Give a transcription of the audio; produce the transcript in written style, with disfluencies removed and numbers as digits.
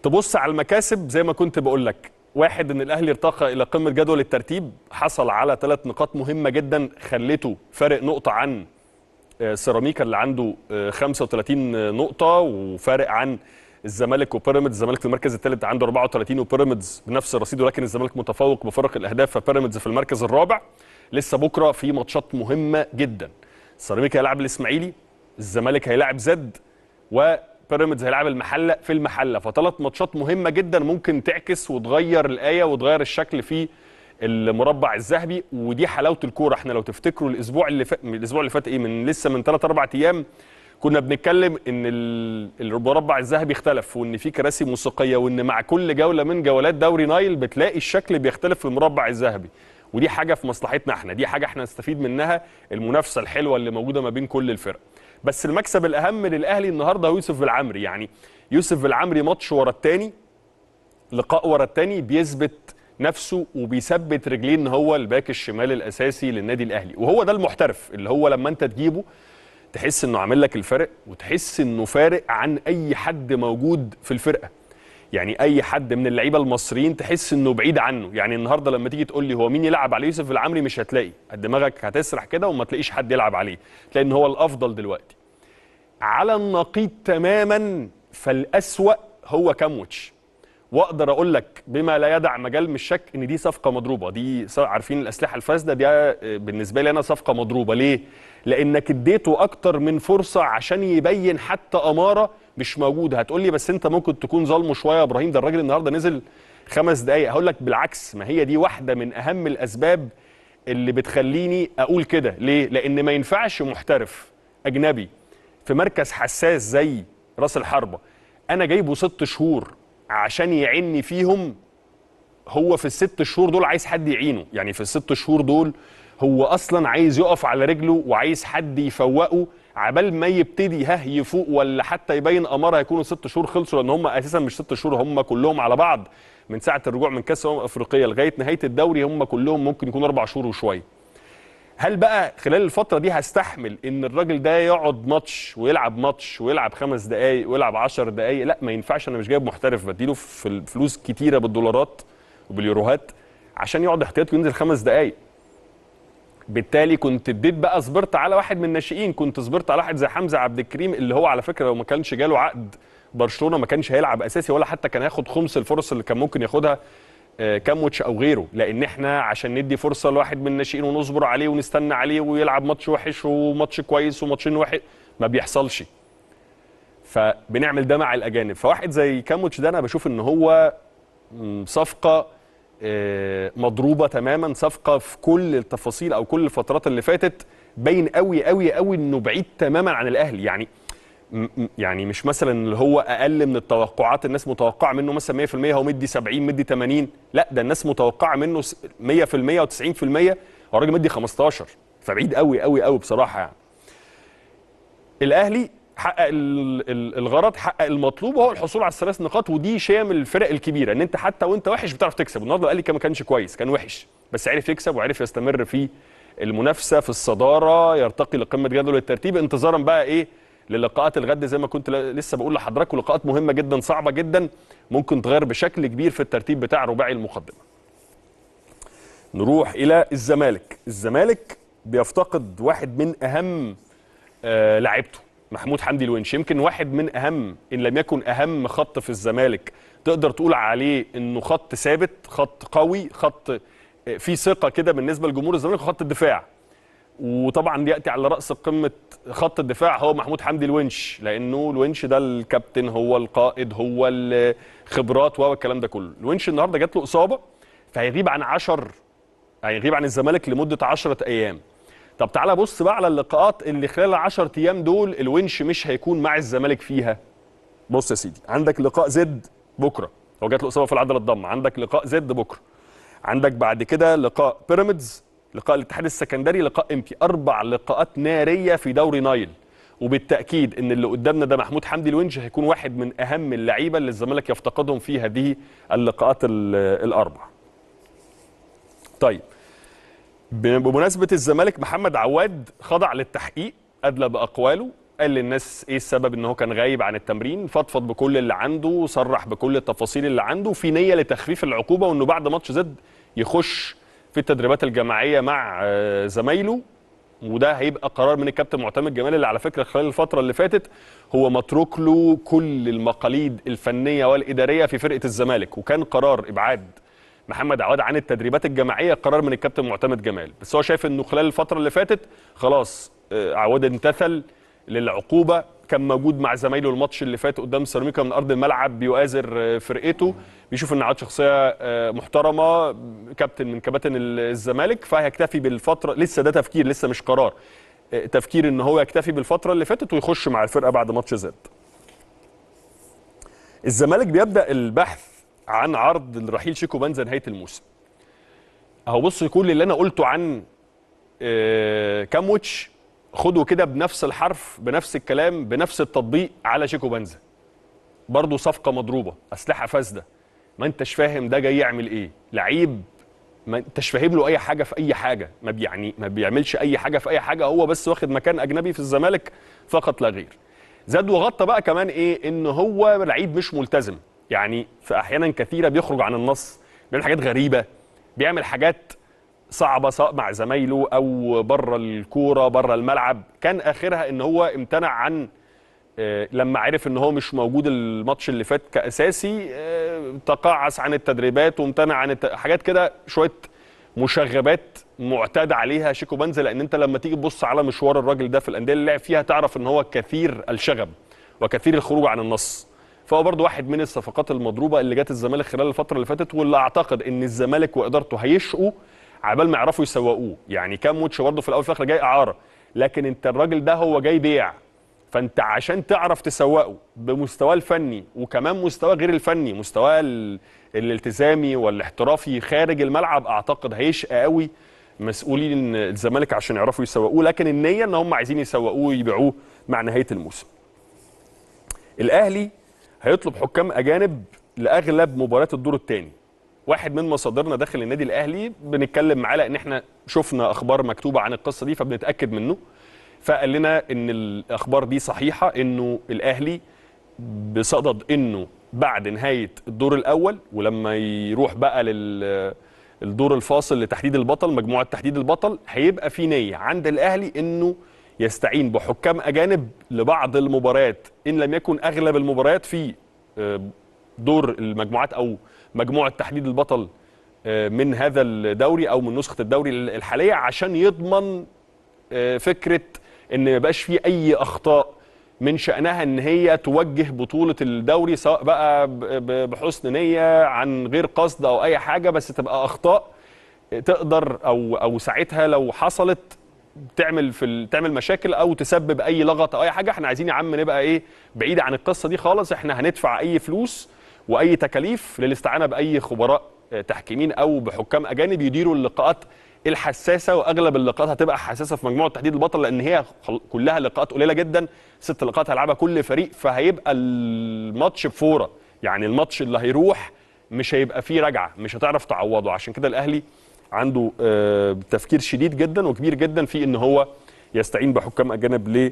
تبص على المكاسب زي ما كنت بقول لك، واحد ان الاهلي ارتقى الى قمه جدول الترتيب، حصل على 3 نقاط مهمه جدا خلته فارق نقطه عن سيراميكا اللي عنده 35 نقطه، وفارق عن الزمالك وبيراميدز. الزمالك في المركز الثالث عنده 34 وبيراميدز بنفس الرصيد، ولكن الزمالك متفوق بفرق الاهداف، فبيراميدز في المركز الرابع. لسه بكره في ماتشات مهمه جدا، سيراميكا هيلاعب الاسماعيلي، الزمالك هيلاعب زد، وبيراميدز هيلاعب المحله في المحله. فثلاث ماتشات مهمه جدا ممكن تعكس وتغير الايه وتغير الشكل في المربع الذهبي. ودي حلاوه الكوره. احنا لو تفتكروا الاسبوع اللي فات ايه، من لسه من 3 4 ايام كنا بنتكلم ان المربع الذهبي اختلف، وان في كراسي موسيقيه، وان مع كل جوله من جولات دوري نايل بتلاقي الشكل بيختلف في المربع الذهبي. ودي حاجه في مصلحتنا احنا، دي حاجه احنا نستفيد منها، المنافسه الحلوه اللي موجوده ما بين كل الفرق. بس المكسب الاهم للاهلي النهارده هو يوسف العمري. يعني يوسف العمري ماتش ورا الثاني، لقاء ورا الثاني، بيثبت نفسه وبيثبت رجليه ان هو الباك الشمال الاساسي للنادي الاهلي. وهو ده المحترف اللي هو لما انت تجيبه تحس انه عامل لك الفرق، وتحس انه فارق عن اي حد موجود في الفرقه. يعني اي حد من اللعيبه المصريين تحس انه بعيد عنه. يعني النهارده لما تيجي تقول لي هو مين يلعب على يوسف العمري، مش هتلاقي، دماغك هتسرح كده وما تلاقيش حد يلعب عليه، تلاقي ان هو الافضل دلوقتي. على النقيض تماما فالاسوأ هو كاموتش. واقدر اقول لك بما لا يدع مجال من الشك ان دي صفقه مضروبه. دي عارفين الاسلحه الفاسده دي، بالنسبه لي انا صفقه مضروبه. ليه؟ لانك اديته اكتر من فرصه عشان يبين حتى اماره مش موجوده. هتقول لي بس انت ممكن تكون ظالمه شويه يا ابراهيم، ده الراجل النهارده نزل 5 دقائق. هقول لك بالعكس، ما هي دي واحده من اهم الاسباب اللي بتخليني اقول كده. ليه؟ لان ما ينفعش محترف اجنبي في مركز حساس زي راس الحربه انا جايبه 6 شهور عشان يعيني فيهم. هو في ال6 شهور دول عايز حد يعينه. يعني في ال6 شهور دول هو اصلا عايز يقف على رجله، وعايز حد يفوقه عبال ما يبتدي يفوق، ولا حتى يبين اماره هيكونوا 6 شهور خلصوا. لان هم اساسا مش 6 شهور، هم كلهم على بعض من ساعه الرجوع من كاس افريقيا لغايه نهايه الدوري هم كلهم ممكن يكونوا 4 شهور وشويه. هل بقى خلال الفترة دي هستحمل ان الراجل ده يقعد ماتش ويلعب ماتش ويلعب 5 دقايق ويلعب 10 دقايق؟ لا، ما ينفعش. انا مش جايب محترف بديله في الفلوس كتيرة بالدولارات وباليوروهات عشان يقعد احتياط وينزل 5 دقايق. بالتالي كنت اديت بقى، صبرت على واحد من الناشئين، كنت صبرت على واحد زي حمزة عبد الكريم اللي هو على فكرة لو ما كانش جاله عقد برشلونة ما كانش هيلعب اساسي، ولا حتى كان هياخد خمس الفرص اللي كان ممكن ياخدها كاموتش او غيره. لان احنا عشان ندي فرصه لواحد من الناشئين ونصبر عليه ونستنى عليه ويلعب ماتش وحش وماتش كويس وماتشين وحش، ما بيحصلش. فبنعمل ده مع الاجانب. فواحد زي كاموتش ده انا بشوف ان هو صفقه مضروبه تماما، صفقه في كل التفاصيل او كل الفترات اللي فاتت باين قوي قوي قوي انه بعيد تماما عن الاهلي. يعني مش مثلا اللي هو اقل من التوقعات، الناس متوقعه منه مثلا 100% هو مدي 70 مدي 80، لا ده الناس متوقعه منه 100% و90%، هو الراجل مدي 15، فبعيد قوي قوي قوي بصراحه. يعني الاهلي حقق الغرض، حقق المطلوب، وهو الحصول على ال3 نقاط. ودي شيء من الفرق الكبيره، ان انت حتى وانت وحش بتعرف تكسب. النهارده الاهلي ما كانش كويس، كان وحش، بس عرف يكسب وعرف يستمر في المنافسه في الصداره، يرتقي لقمه جدول الترتيب انتظارا بقى ايه للقاءات الغد. زي ما كنت لسه بقول لحضراتكم، لقاءات مهمه جدا صعبه جدا ممكن تغير بشكل كبير في الترتيب بتاع رباعي المقدمه. نروح الى الزمالك. الزمالك بيفتقد واحد من اهم لاعيبته، محمود حمدي الونش. يمكن واحد من اهم ان لم يكن اهم خط في الزمالك، تقدر تقول عليه انه خط ثابت، خط قوي، خط فيه ثقه كده بالنسبه لجمهور الزمالك، خط الدفاع. وطبعا ياتي على راس قمه خط الدفاع هو محمود حمدي الونش، لانه الونش ده الكابتن، هو القائد، هو الخبرات والكلام ده كله. الونش النهارده جات له اصابه فهيغيب عن الزمالك لمده 10 ايام. طب تعالى بص بقى على اللقاءات اللي خلال ال10 ايام دول الونش مش هيكون مع الزمالك فيها. بص يا سيدي، عندك لقاء زد بكره، هو جات له اصابه في العضله الضمه، عندك لقاء زد بكره، عندك بعد كده لقاء بيراميدز، لقاء الاتحاد السكندري، لقاء امتي. 4 لقاءات ناريه في دوري نايل. وبالتاكيد ان اللي قدامنا ده محمود حمدي الونش هيكون واحد من اهم اللعيبه اللي الزمالك يفتقدهم في هذه اللقاءات ال4. طيب بمناسبه الزمالك، محمد عواد خضع للتحقيق، ادلى باقواله، قال للناس ايه السبب ان هو كان غايب عن التمرين، فضفض بكل اللي عنده، صرح بكل التفاصيل اللي عنده، في نيه لتخفيف العقوبه وانه بعد ماتش زد يخش في التدريبات الجماعيه مع زمايله. وده هيبقى قرار من الكابتن معتمد جمال اللي على فكره خلال الفتره اللي فاتت هو متروك له كل المقاليد الفنيه والاداريه في فرقه الزمالك، وكان قرار ابعاد محمد عواد عن التدريبات الجماعيه قرار من الكابتن معتمد جمال، بس هو شايف انه خلال الفتره اللي فاتت خلاص عواد امتثل للعقوبه، كان موجود مع زمايله الماتش اللي فات قدام سيراميكا من ارض الملعب بيؤازر فرقته، بيشوف ان عواد شخصيه محترمه، كابتن من كباتن الزمالك، فهيكتفي بالفتره، لسه ده تفكير لسه مش قرار، تفكير ان هو يكتفي بالفتره اللي فاتت ويخش مع الفرقه بعد ماتش زد. الزمالك بيبدا البحث عن عرض الرحيل شيكو بنزا نهايه الموسم. اهو بص كل اللي انا قلته عن كاموتش خده كده بنفس الحرف بنفس الكلام بنفس التطبيق على شيكو بنزا. برضه صفقه مضروبه، اسلحه فاسده، ما انتش فاهم ده جاي يعمل ايه، لعيب ما انتش فاهم له اي حاجه في اي حاجه، ما بيعملش اي حاجه في اي حاجه، هو بس واخد مكان اجنبي في الزمالك فقط لا غير. زاد وغطى بقى كمان ايه، ان هو لعيب مش ملتزم، يعني في احيانا كثيره بيخرج عن النص، بيعمل حاجات غريبه، بيعمل حاجات صعبه سواء مع زمايله او بره الكوره بره الملعب. كان اخرها ان هو امتنع عن لما عرف ان هو مش موجود الماتش اللي فات كاساسي، تقاعس عن التدريبات وامتنع عن حاجات كده، شويه مشاغبات معتاد عليها شيكو بنزا، لان انت لما تيجي تبص على مشوار الراجل ده في الانديه اللي لعب فيها تعرف ان هو كثير الشغب وكثير الخروج عن النص. فهو برضه واحد من الصفقات المضروبه اللي جت الزمالك خلال الفتره اللي فاتت، واللي اعتقد ان الزمالك وادارته هيشقوا عبال ما يعرفوا يسوقوه. يعني كاموتش برضه في الاول في الاخر جاي اعاره، لكن انت الراجل ده هو جاي بيع، فانت عشان تعرف تسوقه بمستواه الفني وكمان مستواه غير الفني، مستواه الالتزامي والاحترافي خارج الملعب، اعتقد هيشقى قوي مسؤولين الزمالك عشان يعرفوا يسوقوه، لكن النيه ان هم عايزين يسوقوه ويبيعوه مع نهايه الموسم. الاهلي هيطلب حكام اجانب لاغلب مباريات الدور الثاني. واحد من مصادرنا داخل النادي الاهلي بنتكلم معاه لان احنا شفنا اخبار مكتوبه عن القصه دي فبنتاكد منه، فقال لنا ان الاخبار دي صحيحه، انه الاهلي بصدد انه بعد نهايه الدور الاول ولما يروح بقى للدور الفاصل لتحديد البطل، مجموعه تحديد البطل، هيبقى في نيه عند الاهلي انه يستعين بحكام اجانب لبعض المباريات ان لم يكن اغلب المباريات في دور المجموعات او مجموعه تحديد البطل من هذا الدوري او من نسخه الدوري الحاليه، عشان يضمن فكره ان ما يبقاش في اي اخطاء من شأنها ان هي توجه بطوله الدوري، سواء بقى بحسن نيه عن غير قصد او اي حاجه، بس تبقى اخطاء تقدر او ساعتها لو حصلت تعمل مشاكل او تسبب اي لغط او اي حاجه. احنا عايزين يا عم نبقى ايه، بعيد عن القصه دي خالص، احنا هندفع اي فلوس واي تكاليف للاستعانه باي خبراء تحكيمين او بحكام اجانب يديروا اللقاءات الحساسه، واغلب اللقاءات هتبقى حساسه في مجموعه تحديد البطل لان هي كلها لقاءات قليله جدا، 6 لقاءات هيلعبها كل فريق، فهيبقى الماتش بفوره، يعني الماتش اللي هيروح مش هيبقى فيه رجعه، مش هتعرف تعوضه. عشان كده الاهلي عنده تفكير شديد جدا وكبير جدا في ان هو يستعين بحكام اجانب